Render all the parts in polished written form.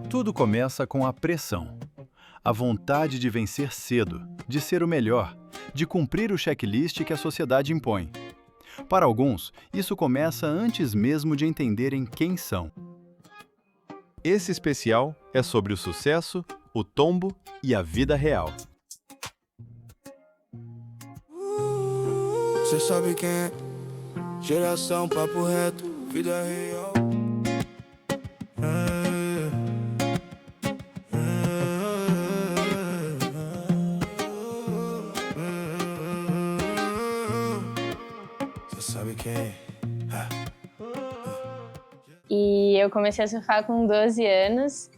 Tudo começa com a pressão. A vontade de vencer cedo, de ser o melhor, de cumprir o checklist que a sociedade impõe. Para alguns, isso começa antes mesmo de entenderem quem são. Esse especial é sobre o sucesso, o tombo e a vida real. Cê sabe quem é? Geração papo reto, vida real. Cê sabe quem é? E eu comecei a surfar com 12 anos.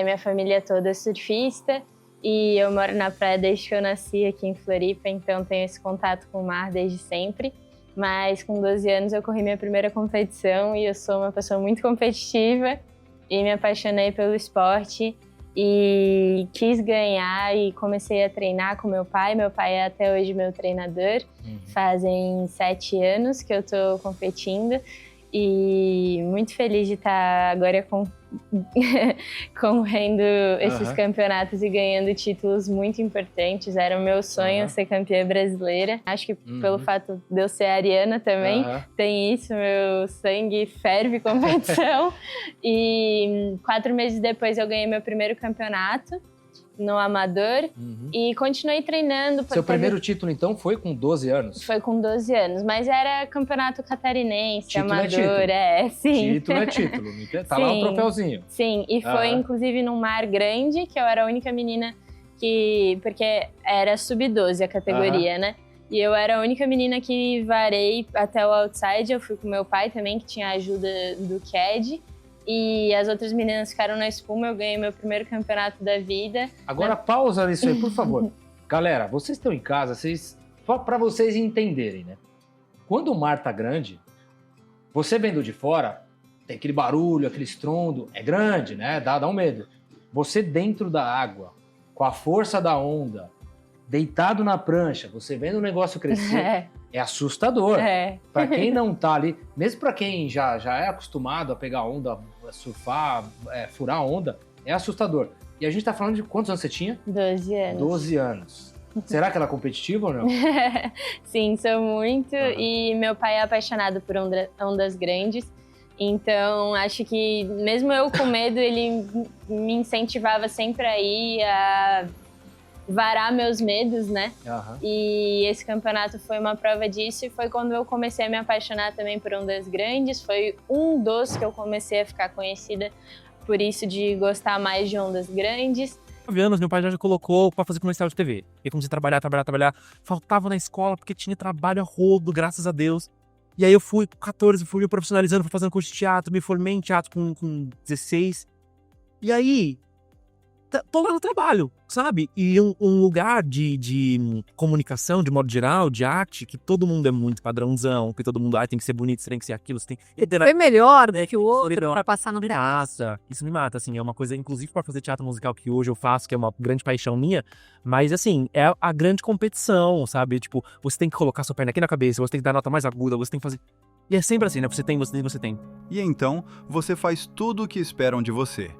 Minha família toda é surfista. E eu moro na praia desde que eu nasci aqui em Floripa, então tenho esse contato com o mar desde sempre. Mas com 12 anos eu corri minha primeira competição e eu sou uma pessoa muito competitiva e me apaixonei pelo esporte e quis ganhar e comecei a treinar com meu pai. Meu pai é até hoje meu treinador. Fazem 7 anos que eu tô competindo e muito feliz de estar agora correndo esses campeonatos e ganhando títulos muito importantes. Era o meu sonho ser campeã brasileira. Acho que pelo fato de eu ser ariana também, tem isso, meu sangue ferve competição. E 4 meses depois eu ganhei meu primeiro campeonato no amador e continuei treinando. Seu primeiro título, então, foi com 12 anos? Foi com 12 anos, mas era campeonato catarinense, título amador, sim. Título é título, tá lá o troféuzinho. Sim, e foi inclusive num mar grande, que eu era a única menina porque era sub-12 a categoria, né? E eu era a única menina que varei até o outside, eu fui com meu pai também, que tinha a ajuda do CAD. E as outras meninas ficaram na espuma, eu ganhei meu primeiro campeonato da vida. Agora pausa nisso aí, por favor. Galera, vocês estão em casa, para vocês entenderem, né? Quando o mar tá grande, você vendo de fora, tem aquele barulho, aquele estrondo, é grande, né? Dá um medo. Você dentro da água, com a força da onda, deitado na prancha, você vendo o negócio crescer... É assustador. Para quem não tá ali, mesmo para quem já é acostumado a pegar onda, a surfar, furar onda, é assustador. E a gente tá falando de quantos anos você tinha? 12 anos. 12 anos. Será que ela é competitiva ou não? Sim, sou muito. E meu pai é apaixonado por ondas grandes. Então, acho que mesmo eu com medo, ele me incentivava sempre a ir, a varar meus medos, né? E esse campeonato foi uma prova disso e foi quando eu comecei a me apaixonar também por ondas grandes. Foi um dos que eu comecei a ficar conhecida por isso de gostar mais de ondas grandes. 9 anos, meu pai já colocou pra fazer comercial de TV. Eu comecei a trabalhar. Faltava na escola porque tinha trabalho a rodo, graças a Deus. E aí eu fui com 14, fui me profissionalizando, fui fazendo curso de teatro, me formei em teatro com 16. E aí... tô lá no trabalho, sabe? E um lugar de comunicação, de modo geral, de arte, que todo mundo é muito padrãozão, que todo mundo tem que ser bonito, tem que ser aquilo, você tem... Foi melhor, né, que o outro pra passar no graça. Isso me mata, assim, é uma coisa, inclusive pra fazer teatro musical que hoje eu faço, que é uma grande paixão minha, mas assim, é a grande competição, sabe? Tipo, você tem que colocar sua perna aqui na cabeça, você tem que dar a nota mais aguda, você tem que fazer... E é sempre assim, né? Você tem. E então, você faz tudo o que esperam de você.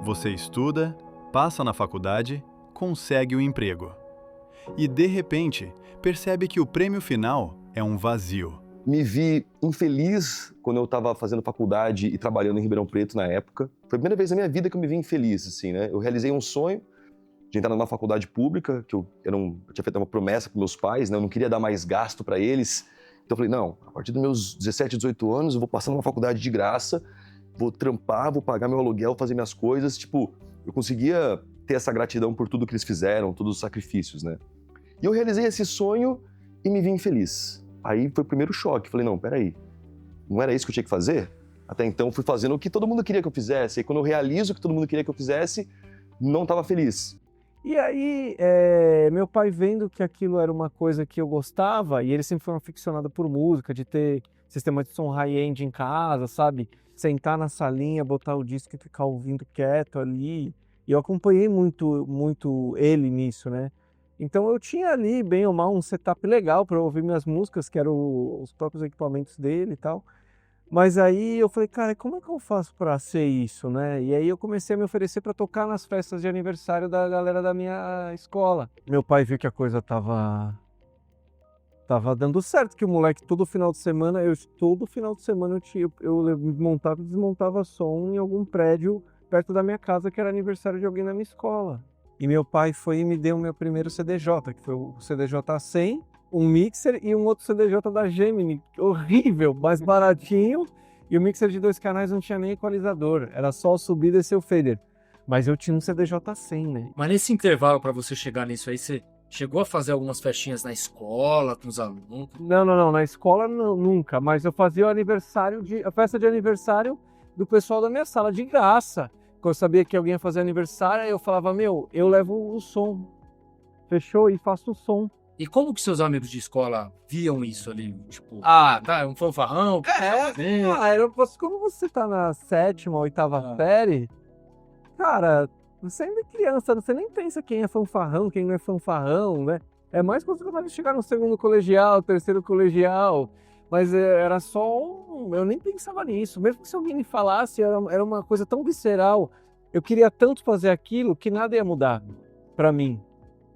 Você estuda, passa na faculdade, consegue o emprego. E, de repente, percebe que o prêmio final é um vazio. Me vi infeliz quando eu estava fazendo faculdade e trabalhando em Ribeirão Preto na época. Foi a primeira vez na minha vida que eu me vi infeliz, assim, né? Eu realizei um sonho de entrar numa faculdade pública, que eu tinha feito uma promessa para meus pais, né? Eu não queria dar mais gasto para eles. Então eu falei, não, a partir dos meus 17, 18 anos, eu vou passar numa faculdade de graça, vou trampar, vou pagar meu aluguel, fazer minhas coisas, tipo... Eu conseguia ter essa gratidão por tudo que eles fizeram, todos os sacrifícios, né? E eu realizei esse sonho e me vi infeliz. Aí foi o primeiro choque. Falei, não, peraí, não era isso que eu tinha que fazer? Até então fui fazendo o que todo mundo queria que eu fizesse. E quando eu realizo o que todo mundo queria que eu fizesse, não estava feliz. E aí, meu pai vendo que aquilo era uma coisa que eu gostava, e ele sempre foi um aficionado por música, de ter sistema de som high-end em casa, sabe? Sentar na salinha, botar o disco e ficar ouvindo quieto ali. E eu acompanhei muito ele nisso, né? Então eu tinha ali, bem ou mal, um setup legal para ouvir minhas músicas, que eram os próprios equipamentos dele e tal. Mas aí eu falei, cara, como é que eu faço pra ser isso, né? E aí eu comecei a me oferecer pra tocar nas festas de aniversário da galera da minha escola. Meu pai viu que a coisa tava dando certo, que o moleque todo final de semana, eu montava e desmontava som em algum prédio perto da minha casa, que era aniversário de alguém na minha escola. E meu pai foi e me deu o meu primeiro CDJ, que foi o CDJ 100, um mixer e um outro CDJ da Gemini, horrível, mais baratinho, e o mixer de 2 canais não tinha nem equalizador, era só subir e descer o fader. Mas eu tinha um CDJ 100, né? Mas nesse intervalo, pra você chegar nisso aí, você chegou a fazer algumas festinhas na escola, com os alunos? Não, na escola nunca, mas eu fazia a festa de aniversário do pessoal da minha sala, de graça. Quando eu sabia que alguém ia fazer aniversário, aí eu falava, eu levo o som, fechou? E faço o som. E como que seus amigos de escola viam isso ali? Tipo, tá, é um fanfarrão? Como você tá na 7ª, 8ª série, cara, você ainda é criança, você nem pensa quem é fanfarrão, quem não é fanfarrão, né? É mais quando você vai chegar no 2º colegial, 3º colegial, mas era só eu nem pensava nisso. Mesmo que se alguém me falasse, era uma coisa tão visceral. Eu queria tanto fazer aquilo que nada ia mudar pra mim.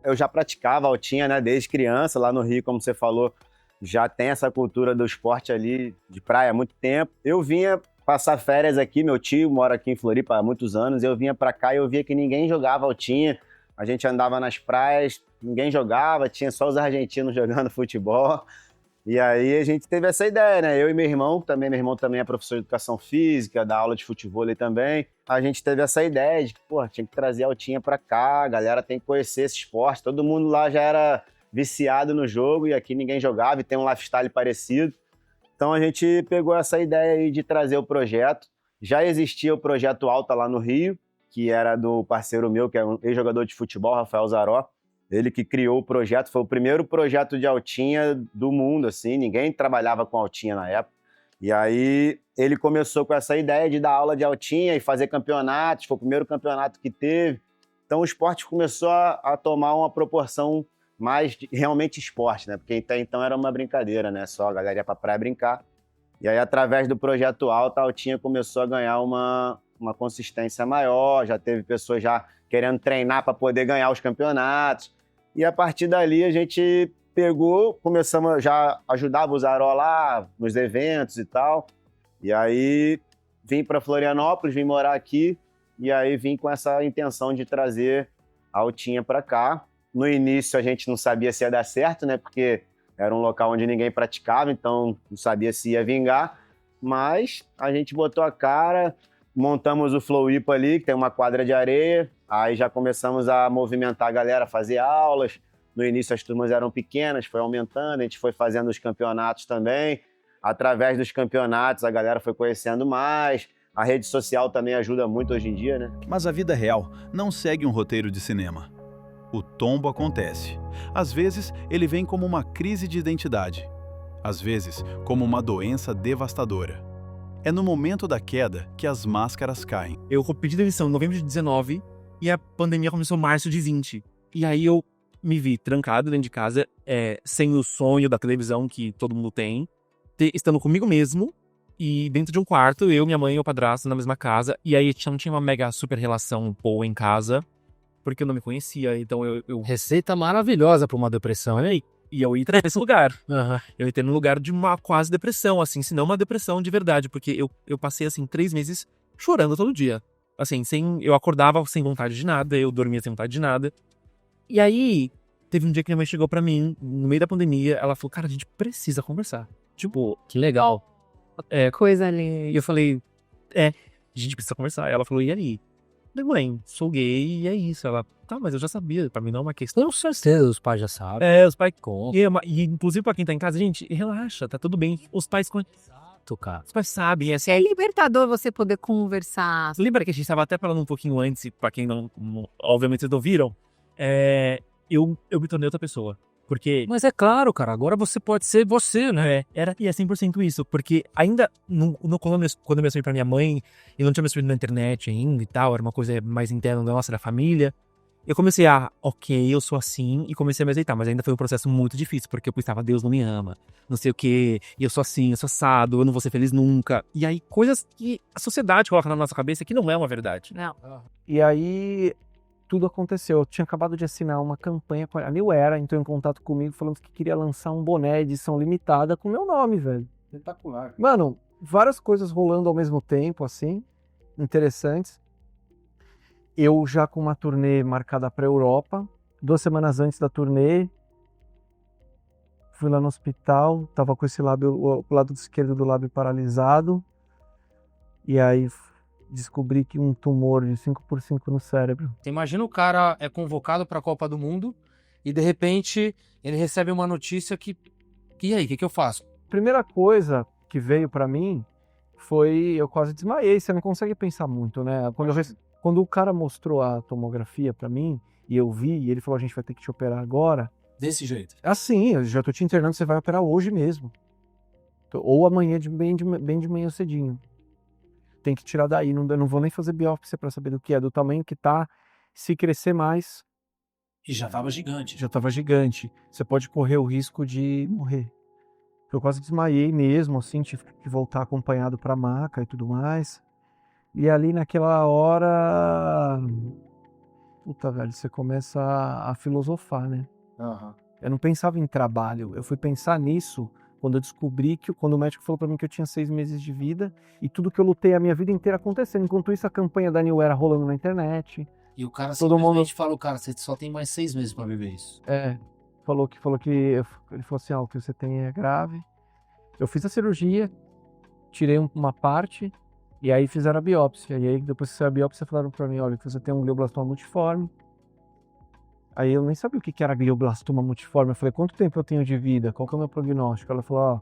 Eu já praticava altinha, né, desde criança, lá no Rio, como você falou, já tem essa cultura do esporte ali de praia há muito tempo. Eu vinha passar férias aqui, meu tio mora aqui em Floripa há muitos anos, eu vinha pra cá e eu via que ninguém jogava altinha, a gente andava nas praias, ninguém jogava, tinha só os argentinos jogando futebol, e aí a gente teve essa ideia, né, eu e meu irmão também é professor de educação física, dá aula de futebol ali também, a gente teve essa ideia de que, pô, tinha que trazer a altinha pra cá, a galera tem que conhecer esse esporte, todo mundo lá já era viciado no jogo e aqui ninguém jogava e tem um lifestyle parecido. Então a gente pegou essa ideia aí de trazer o projeto. Já existia o projeto Alta lá no Rio, que era do parceiro meu, que é um ex-jogador de futebol, Rafael Zaró. Ele que criou o projeto, foi o primeiro projeto de altinha do mundo, assim, ninguém trabalhava com altinha na época. E aí ele começou com essa ideia de dar aula de altinha e fazer campeonatos, foi o primeiro campeonato que teve. Então o esporte começou a tomar uma proporção mais realmente esporte, né? Porque até então era uma brincadeira, né? Só a galera ia pra praia brincar. E aí, através do Projeto Alta, a altinha começou a ganhar uma consistência maior, já teve pessoas já querendo treinar para poder ganhar os campeonatos. E a partir dali a gente começamos já ajudava o Zaró lá nos eventos e tal. E aí vim para Florianópolis, vim morar aqui, e aí vim com essa intenção de trazer a altinha para cá. No início a gente não sabia se ia dar certo, né? Porque era um local onde ninguém praticava, então não sabia se ia vingar. Mas a gente botou a cara, montamos o Floripa ali, que tem uma quadra de areia. Aí já começamos a movimentar a galera, fazer aulas. No início as turmas eram pequenas, foi aumentando, a gente foi fazendo os campeonatos também. Através dos campeonatos a galera foi conhecendo mais. A rede social também ajuda muito hoje em dia, né? Mas a vida real não segue um roteiro de cinema. O tombo acontece. Às vezes, ele vem como uma crise de identidade. Às vezes, como uma doença devastadora. É no momento da queda que as máscaras caem. Eu pedi demissão em novembro de 19 e a pandemia começou em março de 20. E aí eu me vi trancado dentro de casa, sem o sonho da televisão que todo mundo tem, estando comigo mesmo e dentro de um quarto, eu, minha mãe e o padrasto na mesma casa. E aí não tinha uma mega super relação boa em casa, porque eu não me conhecia, então eu... Receita maravilhosa pra uma depressão, olha aí. E eu entrei nesse lugar. Uhum. Eu entrei no lugar de uma quase depressão, assim, se não uma depressão de verdade, porque eu passei, assim, 3 meses chorando todo dia. Assim, eu acordava sem vontade de nada, eu dormia sem vontade de nada. E aí, teve um dia que minha mãe chegou pra mim, no meio da pandemia, ela falou, cara, a gente precisa conversar. Tipo, que legal. Coisa E linda. eu falei, a gente precisa conversar. Ela falou, e aí? Eu falei, mãe, sou gay e é isso. Ela, tá, mas eu já sabia, pra mim não é uma questão. Com certeza, os pais já sabem. Os pais contam. E inclusive pra quem tá em casa, gente, relaxa, tá tudo bem. Os pais Cara. Os pais sabem, assim. É libertador você poder conversar. Lembra que a gente estava até falando um pouquinho antes, pra quem não obviamente não viram, eu me tornei outra pessoa. Porque... Mas é claro, cara, agora você pode ser você, né? E é 100% isso, porque ainda quando eu me assumi pra minha mãe, e não tinha me assumido na internet ainda e tal, era uma coisa mais interna da nossa, da família, Eu comecei ok, eu sou assim, e comecei a me aceitar, mas ainda foi um processo muito difícil, porque eu pensava, Deus não me ama, não sei o quê, e eu sou assim, eu sou assado, eu não vou ser feliz nunca. E aí, coisas que a sociedade coloca na nossa cabeça que não é uma verdade. Não. E aí, tudo aconteceu. Eu tinha acabado de assinar uma campanha com a New Era, entrou em contato comigo falando que queria lançar um boné edição limitada com meu nome, velho. Espetacular. Mano, várias coisas rolando ao mesmo tempo, assim, interessantes. Eu já com uma turnê marcada para Europa, 2 semanas antes da turnê, fui lá no hospital, tava com esse lábio, o lado esquerdo do lábio paralisado, e aí descobri que um tumor de 5x5 no cérebro. Você imagina o cara é convocado para a Copa do Mundo e de repente ele recebe uma notícia que... E aí, o que eu faço? Primeira coisa que veio para mim foi, eu quase desmaiei, você não consegue pensar muito, né? Quando o cara mostrou a tomografia para mim, e eu vi, e ele falou, a gente vai ter que te operar agora. Desse jeito. Assim, eu já tô te internando, você vai operar hoje mesmo. Ou amanhã, bem de manhã cedinho. Tem que tirar daí, eu não vou nem fazer biópsia para saber do que é, do tamanho que tá. Se crescer mais... E já tava gigante. Já tava gigante. Você pode correr o risco de morrer. Eu quase desmaiei mesmo, assim, tive que voltar acompanhado pra maca e tudo mais. E ali naquela hora... Puta, velho, você começa a filosofar, né? Uhum. Eu não pensava em trabalho, eu fui pensar nisso quando eu descobri quando o médico falou pra mim que eu tinha 6 meses de vida e tudo que eu lutei a minha vida inteira acontecendo. Enquanto isso, a campanha da New Era rolando na internet. E o cara Todo simplesmente mundo... falou, cara, você só tem mais 6 meses pra viver isso. Ele falou assim, o que você tem é grave. Eu fiz a cirurgia, tirei uma parte e aí fizeram a biópsia. E aí depois que saiu a biópsia falaram pra mim, olha, que você tem um glioblastoma multiforme. Aí eu nem sabia o que era glioblastoma multiforme. Eu falei, quanto tempo eu tenho de vida? Qual que é o meu prognóstico? Ela falou,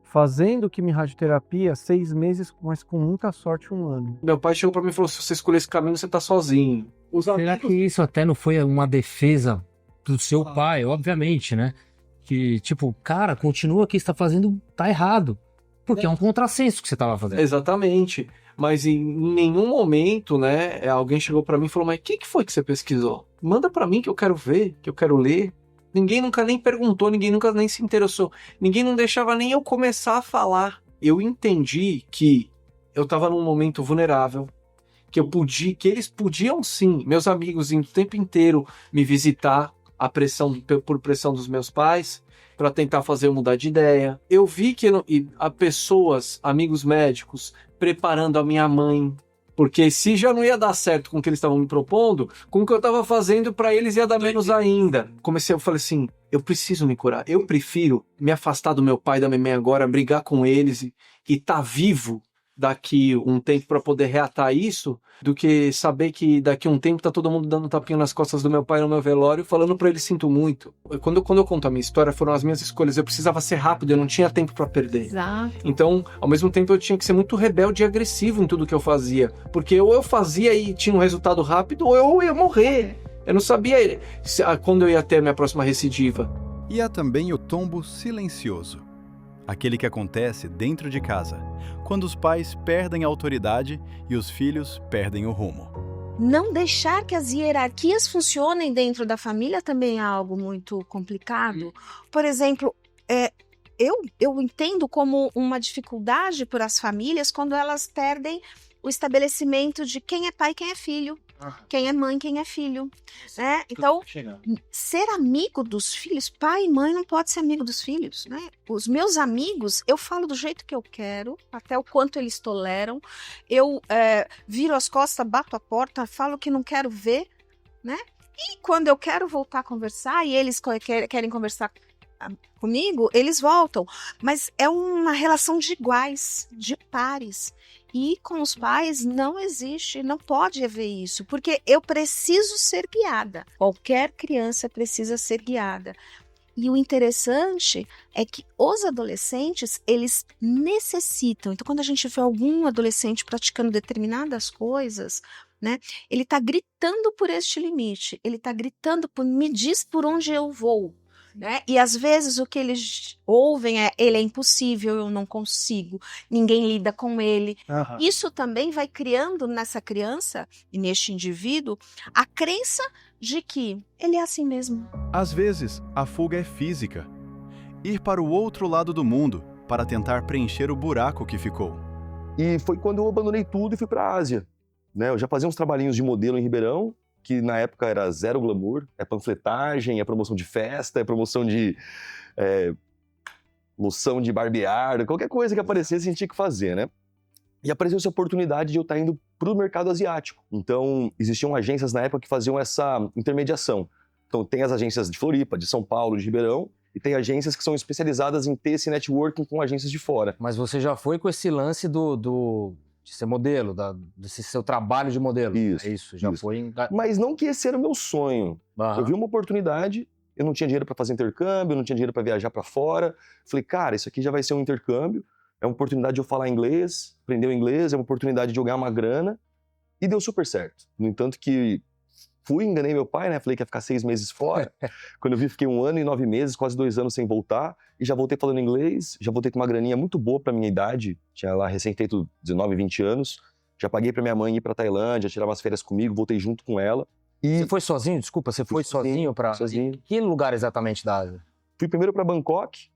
fazendo quimio-radioterapia, 6 meses, mas com muita sorte 1 ano. Meu pai chegou pra mim e falou, se você escolher esse caminho, você tá sozinho. Será que isso até não foi uma defesa do seu pai? Obviamente, né? Que, tipo, cara, continua o que você tá fazendo, tá errado. Porque é um contrassenso que você tava fazendo. Exatamente. Mas em nenhum momento, né, alguém chegou pra mim e falou, mas o que foi que você pesquisou? Manda pra mim que eu quero ver, que eu quero ler. Ninguém nunca nem perguntou, ninguém nunca nem se interessou. Ninguém não deixava nem eu começar a falar. Eu entendi que eu tava num momento vulnerável, que eles podiam sim, meus amigos, o tempo inteiro me visitar, por pressão dos meus pais, para tentar fazer eu mudar de ideia. Eu vi que há pessoas, amigos médicos, preparando a minha mãe, porque se já não ia dar certo com o que eles estavam me propondo, com o que eu estava fazendo para eles ia dar menos ainda. Eu falei assim, eu preciso me curar, eu prefiro me afastar do meu pai e da minha mãe agora, brigar com eles e tá vivo daqui um tempo para poder reatar isso, do que saber que daqui um tempo tá todo mundo dando tapinha nas costas do meu pai no meu velório, falando para ele sinto muito. Quando eu conto a minha história, foram as minhas escolhas, eu precisava ser rápido, eu não tinha tempo para perder. Exato. Então, ao mesmo tempo eu tinha que ser muito rebelde e agressivo em tudo que eu fazia, porque ou eu fazia e tinha um resultado rápido, ou eu ia morrer. Eu não sabia quando eu ia ter a minha próxima recidiva. E há também o tombo silencioso. Aquele que acontece dentro de casa, quando os pais perdem a autoridade e os filhos perdem o rumo. Não deixar que as hierarquias funcionem dentro da família também é algo muito complicado. Por exemplo, eu entendo como uma dificuldade para as famílias quando elas perdem o estabelecimento de quem é pai e quem é filho. Quem é mãe, quem é filho, né? Então, ser amigo dos filhos, pai e mãe não pode ser amigo dos filhos, né? Os meus amigos, eu falo do jeito que eu quero, até o quanto eles toleram. Eu viro as costas, bato a porta, falo que não quero ver, né? E quando eu quero voltar a conversar e eles querem conversar comigo, eles voltam. Mas é uma relação de iguais, de pares. E com os pais não existe, não pode haver isso, porque eu preciso ser guiada. Qualquer criança precisa ser guiada. E o interessante é que os adolescentes, eles necessitam. Então, quando a gente vê algum adolescente praticando determinadas coisas, né, ele está gritando por este limite, ele está gritando por me diz por onde eu vou. né? E às vezes o que eles ouvem é: ele é impossível, eu não consigo, ninguém lida com ele. Isso também vai criando nessa criança e neste indivíduo a crença de que ele é assim mesmo. Às vezes, a fuga é física. Ir para o outro lado do mundo para tentar preencher o buraco que ficou. E foi quando eu abandonei tudo e fui para a Ásia, né? Eu já fazia uns trabalhinhos de modelo em Ribeirão, que na época era zero glamour, é panfletagem, é promoção de festa, é promoção de loção de barbear, qualquer coisa que aparecesse a gente tinha que fazer, né? E apareceu essa oportunidade de eu estar indo para o mercado asiático. Então, existiam agências na época que faziam essa intermediação. Então, tem as agências de Floripa, de São Paulo, de Ribeirão, e tem agências que são especializadas em ter esse networking com agências de fora. Mas você já foi com esse lance de ser modelo, desse seu trabalho de modelo. Isso. É isso, já foi... Mas não que esse era o meu sonho. Eu vi uma oportunidade, eu não tinha dinheiro para fazer intercâmbio, eu não tinha dinheiro para viajar para fora. Falei, cara, isso aqui já vai ser um intercâmbio, é uma oportunidade de eu falar inglês, aprender o inglês, é uma oportunidade de eu ganhar uma grana. E deu super certo. No entanto que enganei meu pai, né? Falei que ia ficar 6 meses fora. Quando eu vi, fiquei 1 ano e 9 meses, quase 2 anos sem voltar. E já voltei falando inglês, já voltei com uma graninha muito boa pra minha idade. Tinha lá recém feito 19, 20 anos. Já paguei pra minha mãe ir pra Tailândia, tirar umas férias comigo, voltei junto com ela. E Você foi sozinho? Desculpa, você foi sozinho pra... Sozinho. Que lugar exatamente da Ásia? Fui primeiro pra Bangkok.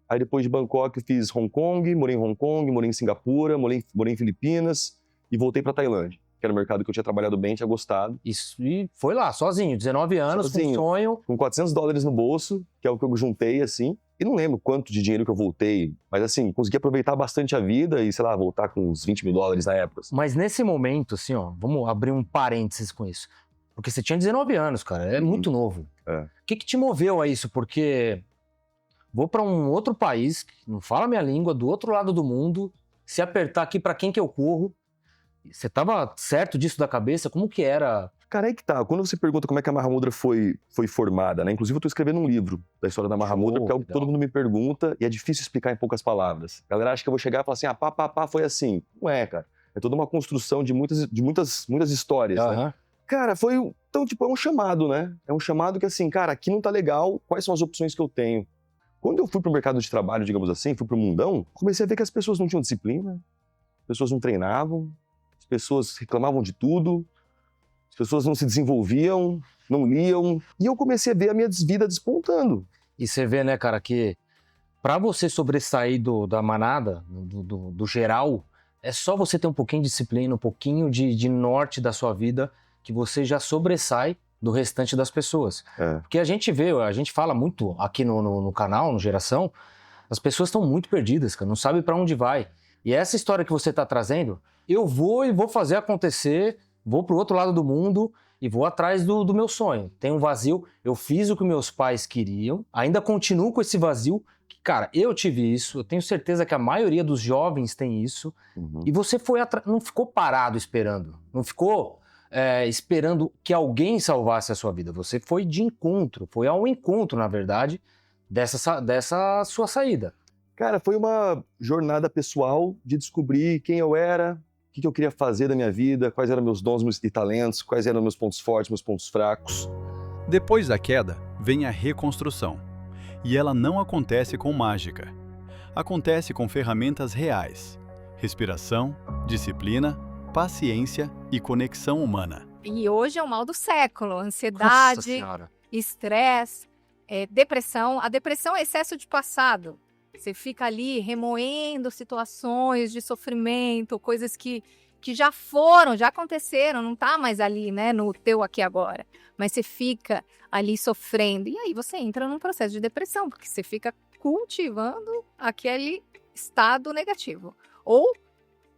Aí depois de Bangkok eu fiz Hong Kong, morei em Hong Kong, morei em Singapura, morei em Filipinas e voltei pra Tailândia, que era um mercado que eu tinha trabalhado bem, tinha gostado. Isso, e foi lá, sozinho, 19 anos, Sozinho, com sonho. com $400 no bolso, que é o que eu juntei, assim. E não lembro quanto de dinheiro que eu voltei, mas assim, consegui aproveitar bastante a vida e, sei lá, voltar com uns $20 mil na época. Mas nesse momento, assim, ó, vamos abrir um parênteses com isso. Porque você tinha 19 anos, cara, é muito novo. O que te moveu a isso? Porque vou pra um outro país, que não fala a minha língua, do outro lado do mundo, se apertar aqui pra quem que eu corro. Você tava certo disso da cabeça? Como que era? Cara, aí que tá. Quando você pergunta como é que a Mahamudra foi formada, né? Inclusive eu tô escrevendo um livro da história da Mahamudra, porque é algo que todo mundo me pergunta e é difícil explicar em poucas palavras. A galera acha que eu vou chegar e falar assim, pá, foi assim. Não é, cara. É toda uma construção de muitas histórias, né? Cara, então, tipo, é um chamado, né? É um chamado que assim, cara, aqui não tá legal, quais são as opções que eu tenho? Quando eu fui pro mercado de trabalho, digamos assim, fui pro mundão, comecei a ver que as pessoas não tinham disciplina, as pessoas não treinavam, as pessoas reclamavam de tudo, as pessoas não se desenvolviam, não liam, e eu comecei a ver a minha vida despontando. E você vê, né, cara, que pra você sobressair da manada, do geral, é só você ter um pouquinho de disciplina, um pouquinho de norte da sua vida, que você já sobressai do restante das pessoas. Porque a gente fala muito aqui no canal, no Geração, as pessoas estão muito perdidas, cara, não sabem pra onde vai. E essa história que você tá trazendo, eu vou fazer acontecer, vou pro outro lado do mundo e vou atrás do meu sonho. Tem um vazio, eu fiz o que meus pais queriam, ainda continuo com esse vazio. Cara, eu tive isso, eu tenho certeza que a maioria dos jovens tem isso. E você não ficou parado esperando, não ficou esperando que alguém salvasse a sua vida. Você foi de encontro, foi ao encontro, na verdade, dessa sua saída. Cara, foi uma jornada pessoal de descobrir quem eu era, o que eu queria fazer da minha vida, quais eram meus dons e talentos, quais eram meus pontos fortes, meus pontos fracos. Depois da queda, vem a reconstrução. E ela não acontece com mágica. Acontece com ferramentas reais. Respiração, disciplina, paciência e conexão humana. E hoje é o mal do século. Ansiedade, estresse, depressão. A depressão é excesso de passado. Você fica ali remoendo situações de sofrimento, coisas que já foram, já aconteceram, não tá mais ali, né, no teu aqui agora. Mas você fica ali sofrendo. E aí você entra num processo de depressão, porque você fica cultivando aquele estado negativo. Ou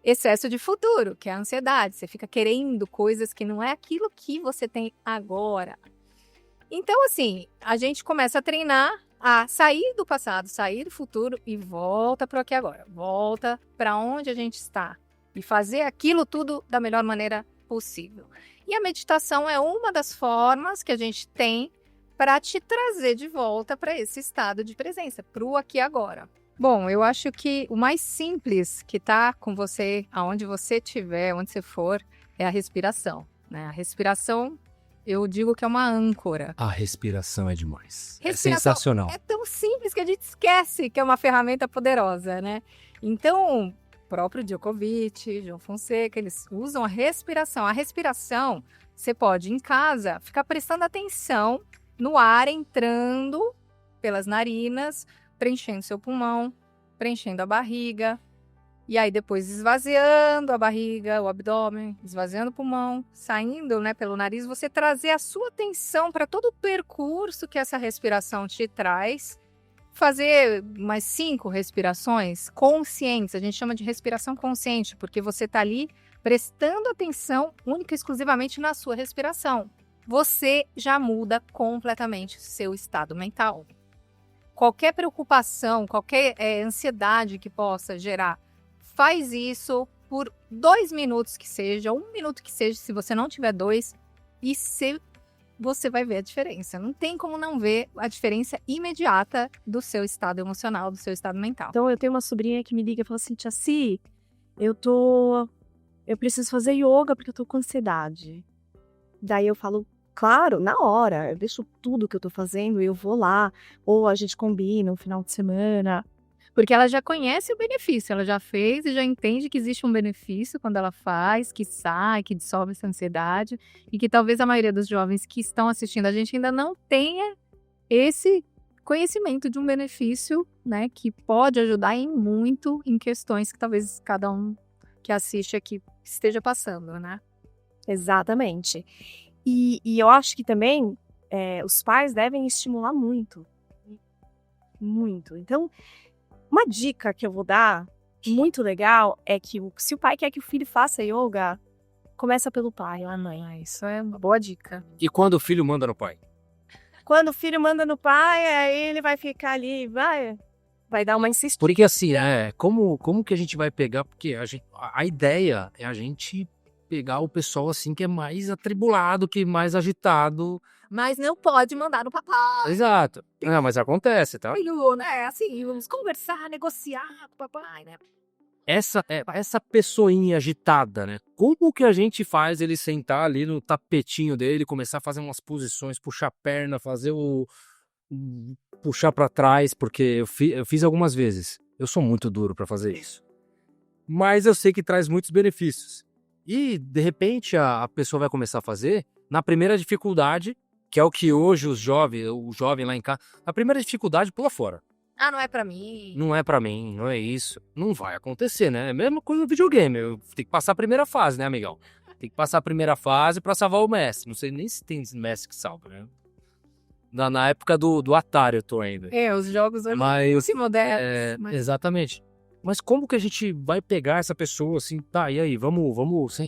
excesso de futuro, que é a ansiedade. Você fica querendo coisas que não é aquilo que você tem agora. Então, assim, a gente começa a treinar a sair do passado, sair do futuro e volta para o aqui agora. Volta para onde a gente está e fazer aquilo tudo da melhor maneira possível. E a meditação é uma das formas que a gente tem para te trazer de volta para esse estado de presença, para o aqui agora. Bom, eu acho que o mais simples que está com você, aonde você estiver, onde você for, é a respiração, né? A respiração Eu digo que é uma âncora. A respiração é demais. Respiração É sensacional. é tão simples que a gente esquece que é uma ferramenta poderosa, né? Então, o próprio Djokovic, João Fonseca, eles usam a respiração. A respiração, você pode, em casa, ficar prestando atenção no ar entrando pelas narinas, preenchendo seu pulmão, preenchendo a barriga, e aí depois esvaziando a barriga, o abdômen, esvaziando o pulmão, saindo, né, pelo nariz, você trazer a sua atenção para todo o percurso que essa respiração te traz, fazer umas 5 respirações conscientes, a gente chama de respiração consciente, porque você está ali prestando atenção única e exclusivamente na sua respiração. Você já muda completamente o seu estado mental. Qualquer preocupação, qualquer ansiedade que possa gerar, faz isso por 2 minutos que seja, 1 minuto que seja, se você não tiver 2, e você vai ver a diferença. Não tem como não ver a diferença imediata do seu estado emocional, do seu estado mental. Então, eu tenho uma sobrinha que me liga e fala assim, tia Si, eu preciso fazer yoga porque eu tô com ansiedade. Daí eu falo, claro, na hora, eu deixo tudo que eu tô fazendo e eu vou lá, ou a gente combina um final de semana. Porque ela já conhece o benefício, ela já fez e já entende que existe um benefício quando ela faz, que sai, que dissolve essa ansiedade, e que talvez a maioria dos jovens que estão assistindo a gente ainda não tenha esse conhecimento de um benefício, né, que pode ajudar muito em questões que talvez cada um que assiste aqui esteja passando, né? Exatamente. E eu acho que também os pais devem estimular muito. Muito. Então, uma dica que eu vou dar, muito legal, é que se o pai quer que o filho faça yoga, começa pelo pai ou a mãe. Isso é uma boa dica. E quando o filho manda no pai? Quando o filho manda no pai, aí ele vai ficar ali, vai dar uma insistência. Porque assim, como que a gente vai pegar? Porque a ideia é a gente pegar o pessoal assim que é mais atribulado, que é mais agitado. Mas não pode mandar no papai. Exato. Não, mas acontece, tá? Filho, né? Assim, vamos conversar, negociar com o papai, né? Essa pessoinha agitada, né? Como que a gente faz ele sentar ali no tapetinho dele, começar a fazer umas posições, puxar a perna, fazer puxar pra trás, porque eu fiz algumas vezes. Eu sou muito duro pra fazer isso. Mas eu sei que traz muitos benefícios. E, de repente, a pessoa vai começar a fazer na primeira dificuldade, que é o que hoje o jovem lá em casa, a primeira dificuldade pula fora. Ah, não é pra mim. Não é pra mim, não é isso. Não vai acontecer, né? É a mesma coisa no videogame. Eu tenho que passar a primeira fase, né, amigão? Tem que passar a primeira fase pra salvar o Messi. Não sei nem se tem Messi que salva, né? Na época do Atari eu tô ainda. Os jogos se modernos. Exatamente. Mas como que a gente vai pegar essa pessoa assim, tá, e aí, vamos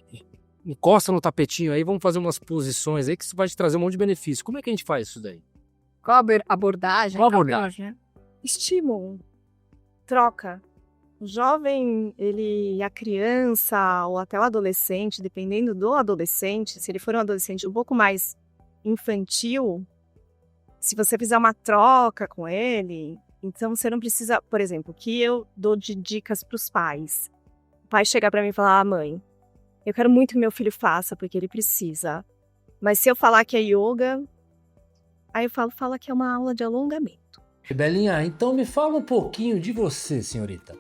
encosta no tapetinho aí, vamos fazer umas posições aí que isso vai te trazer um monte de benefício. Como é que a gente faz isso daí? Qual a abordagem? Qual a abordagem? Estímulo, troca. O jovem, a criança ou até o adolescente, dependendo do adolescente, se ele for um adolescente um pouco mais infantil, se você fizer uma troca com ele, então você não precisa, por exemplo, o que eu dou de dicas para os pais. O pai chegar para mim e falar, mãe, eu quero muito que meu filho faça, porque ele precisa. Mas se eu falar que é yoga, aí eu fala que é uma aula de alongamento. Belinha, então me fala um pouquinho de você, senhorita.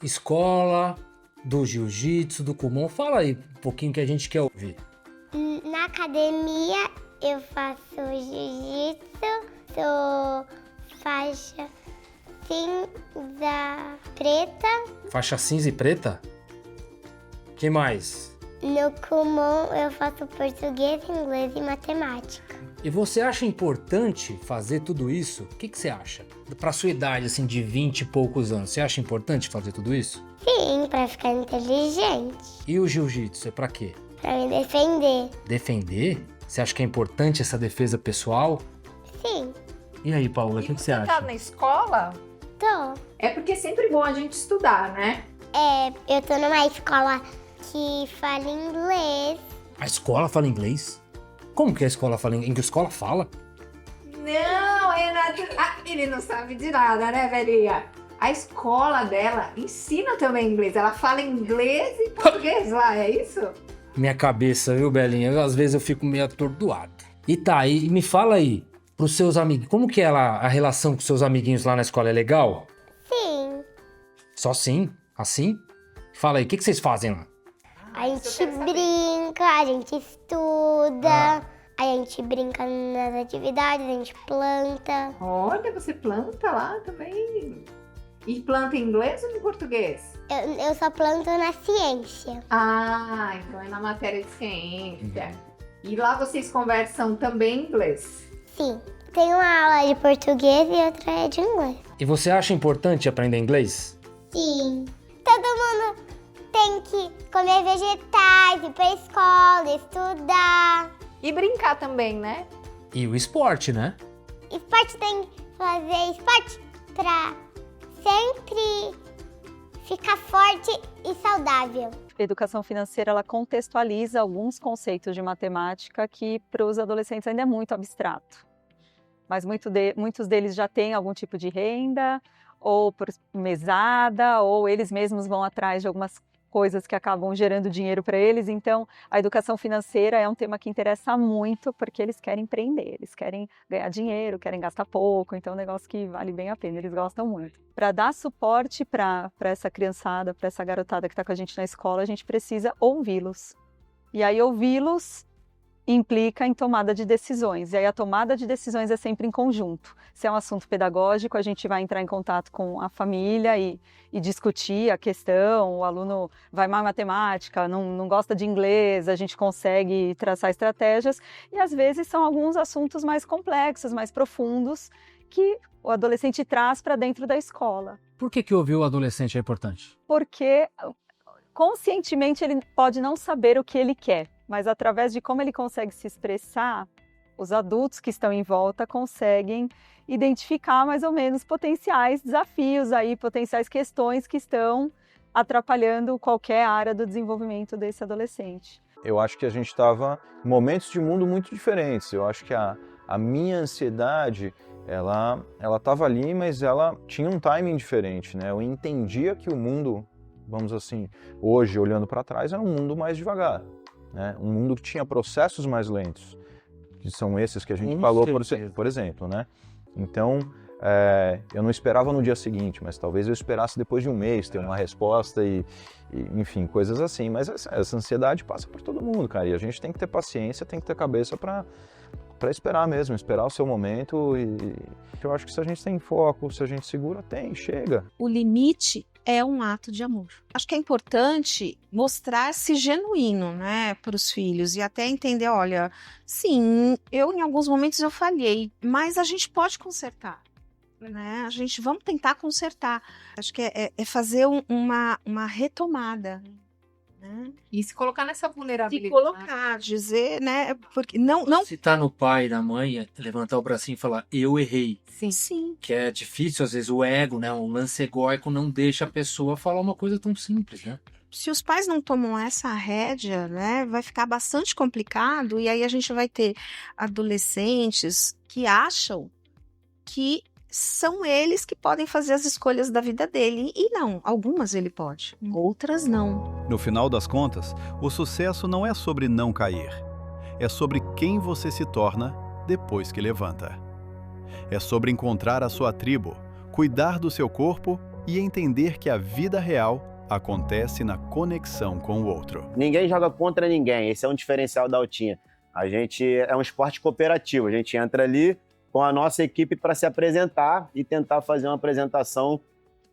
Escola, do jiu-jitsu, do kumon, fala aí um pouquinho que a gente quer ouvir. Na academia eu faço jiu-jitsu, sou faixa cinza preta. Faixa cinza e preta? Que mais? No kumon eu faço português, inglês e matemática. E você acha importante fazer tudo isso? O que você acha? Pra sua idade, assim, de 20 e poucos anos, você acha importante fazer tudo isso? Sim, pra ficar inteligente. E o jiu-jitsu é pra quê? Pra me defender. Defender? Você acha que é importante essa defesa pessoal? Sim. E aí, Paula, o que você acha? Tá na escola? Tô. É porque é sempre bom a gente estudar, né? Eu tô numa escola que fala inglês. A escola fala inglês? Como que a escola fala inglês? Em que a escola fala? Não, Renato. Ele não sabe de nada, né, velhinha? A escola dela ensina também inglês. Ela fala inglês e português lá, é isso? minha cabeça, viu, Belinha? Às vezes eu fico meio atordoado. E tá, e me fala aí, pros seus amigos, como que é a relação com seus amiguinhos lá na escola? É legal? Sim. Só sim? Assim? Fala aí, o que vocês fazem lá? A gente brinca, a gente estuda, a gente brinca nas atividades, a gente planta. Olha, você planta lá também. E planta em inglês ou em português? Eu só planto na ciência. Ah, então é na matéria de ciência. E lá vocês conversam também em inglês? Sim. Tem uma aula de português e outra é de inglês. E você acha importante aprender inglês? Sim. Todo mundo tem que comer vegetais, ir pra escola, estudar. E brincar também, né? E o esporte, né? Esporte tem que fazer esporte pra sempre ficar forte e saudável. A educação financeira, ela contextualiza alguns conceitos de matemática que para os adolescentes ainda é muito abstrato. Mas muitos deles já têm algum tipo de renda, ou por mesada, ou eles mesmos vão atrás de algumas coisas que acabam gerando dinheiro para eles. Então, a educação financeira é um tema que interessa muito, porque eles querem empreender, eles querem ganhar dinheiro, querem gastar pouco, então é um negócio que vale bem a pena, eles gostam muito. Para dar suporte para essa criançada, para essa garotada que está com a gente na escola, a gente precisa ouvi-los. E aí, ouvi-los implica em tomada de decisões, e aí a tomada de decisões é sempre em conjunto. Se é um assunto pedagógico, a gente vai entrar em contato com a família e discutir a questão, o aluno vai mal em matemática, não gosta de inglês, a gente consegue traçar estratégias, e às vezes são alguns assuntos mais complexos, mais profundos, que o adolescente traz para dentro da escola. Por que ouvir o adolescente é importante? Porque conscientemente ele pode não saber o que ele quer, mas através de como ele consegue se expressar, os adultos que estão em volta conseguem identificar mais ou menos potenciais desafios aí, potenciais questões que estão atrapalhando qualquer área do desenvolvimento desse adolescente. Eu acho que a gente estava em momentos de mundo muito diferentes. Eu acho que a minha ansiedade, ela estava ali, mas ela tinha um timing diferente, né? Eu entendia que o mundo, vamos assim, hoje olhando para trás, era um mundo mais devagar. Né? Um mundo que tinha processos mais lentos, que são esses que a gente falou, por exemplo. Né? Então, eu não esperava no dia seguinte, mas talvez eu esperasse depois de um mês ter uma resposta e enfim, coisas assim. Mas essa ansiedade passa por todo mundo, cara, e a gente tem que ter paciência, tem que ter cabeça para esperar mesmo, esperar o seu momento. E eu acho que se a gente tem foco, se a gente segura, chega. O limite é um ato de amor. Acho que é importante mostrar-se genuíno, né, para os filhos e até entender, olha, sim, em alguns momentos eu falhei, mas a gente pode consertar, né? Vamos tentar consertar. Acho que é fazer uma retomada. Né? E se colocar nessa vulnerabilidade. Se colocar, dizer, né? Porque não. Se tá no pai e na mãe, levantar o bracinho e falar, eu errei. Sim. Que é difícil, às vezes, o ego, né? O lance egóico não deixa a pessoa falar uma coisa tão simples, né? Se os pais não tomam essa rédea, né, vai ficar bastante complicado, e aí a gente vai ter adolescentes que acham que são eles que podem fazer as escolhas da vida dele. E não, algumas ele pode, outras não. No final das contas, o sucesso não é sobre não cair. É sobre quem você se torna depois que levanta. É sobre encontrar a sua tribo, cuidar do seu corpo e entender que a vida real acontece na conexão com o outro. Ninguém joga contra ninguém, esse é um diferencial da Altinha. A gente é um esporte cooperativo, a gente entra ali com a nossa equipe para se apresentar e tentar fazer uma apresentação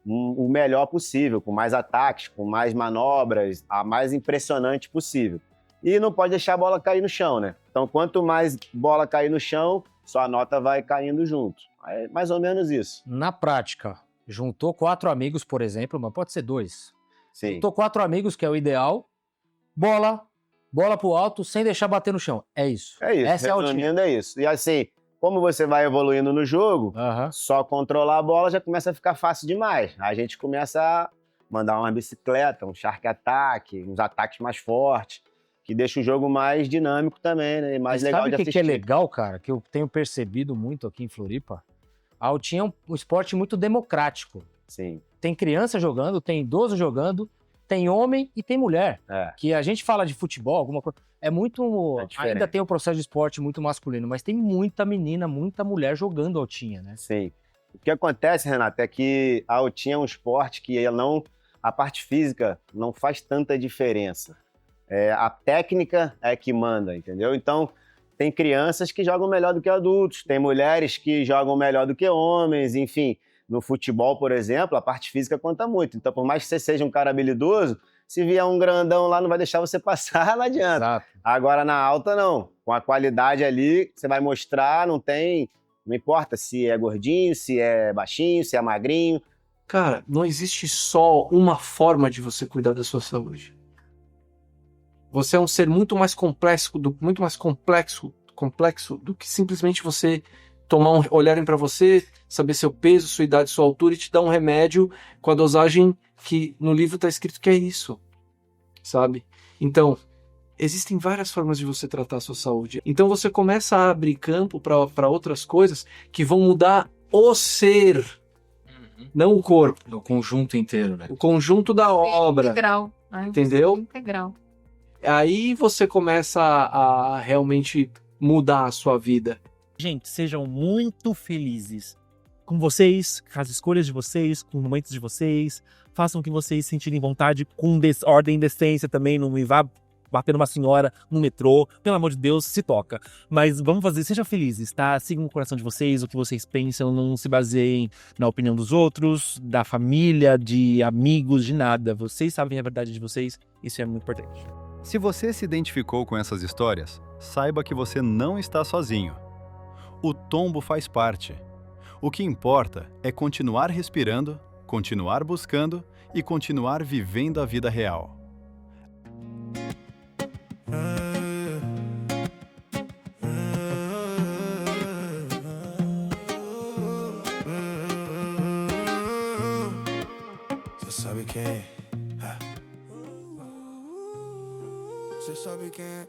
o melhor possível, com mais ataques, com mais manobras, a mais impressionante possível. E não pode deixar a bola cair no chão, né? Então, quanto mais bola cair no chão, sua nota vai caindo junto. É mais ou menos isso. Na prática, juntou 4 amigos, por exemplo, mas pode ser 2. Sim. Juntou 4 amigos, que é o ideal. Bola pro alto, sem deixar bater no chão. É isso. É isso. Essa resumindo, é isso. E assim, como você vai evoluindo no jogo, só controlar a bola já começa a ficar fácil demais. A gente começa a mandar uma bicicleta, um shark attack, uns ataques mais fortes, que deixa o jogo mais dinâmico também, né? E mais legal de assistir. Sabe o que é legal, cara? Que eu tenho percebido muito aqui em Floripa? A Altinha é um esporte muito democrático. Sim. Tem criança jogando, tem idoso jogando, tem homem e tem mulher. É. Que a gente fala de futebol, alguma coisa. É muito. Ainda tem o processo de esporte muito masculino, mas tem muita menina, muita mulher jogando altinha, né? Sim. O que acontece, Renato, é que a altinha é um esporte que a parte física não faz tanta diferença. A técnica é que manda, entendeu? Então, tem crianças que jogam melhor do que adultos, tem mulheres que jogam melhor do que homens, enfim. No futebol, por exemplo, a parte física conta muito. Então, por mais que você seja um cara habilidoso, se vier um grandão lá, não vai deixar você passar, não adianta. Exato. Agora, na alta, não. Com a qualidade ali, você vai mostrar, não importa se é gordinho, se é baixinho, se é magrinho. Cara, não existe só uma forma de você cuidar da sua saúde. Você é um ser muito mais complexo do que simplesmente você olharem para você, saber seu peso, sua idade, sua altura e te dar um remédio com a dosagem que no livro está escrito que é isso, sabe? Então, existem várias formas de você tratar a sua saúde. Então você começa a abrir campo para outras coisas que vão mudar o ser, não o corpo. O conjunto inteiro, né? O conjunto da obra. Integral. Entendeu? Integral. Aí você começa a realmente mudar a sua vida. Gente, sejam muito felizes com vocês, com as escolhas de vocês, com os momentos de vocês. Façam o que vocês sentirem vontade, com ordem e decência também. Não me vá bater numa senhora no metrô. Pelo amor de Deus, se toca. Mas vamos fazer, sejam felizes, tá? Sigam o coração de vocês, o que vocês pensam. Não se baseiem na opinião dos outros, da família, de amigos, de nada. Vocês sabem a verdade de vocês. Isso é muito importante. Se você se identificou com essas histórias, saiba que você não está sozinho. O tombo faz parte. O que importa é continuar respirando, continuar buscando e continuar vivendo a vida real. Você sabe quem é? Você sabe quem é?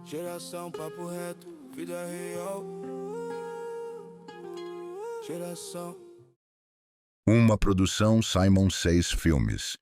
Geração papo reto, vida real. Geração. Uma produção Simon Says Filmes.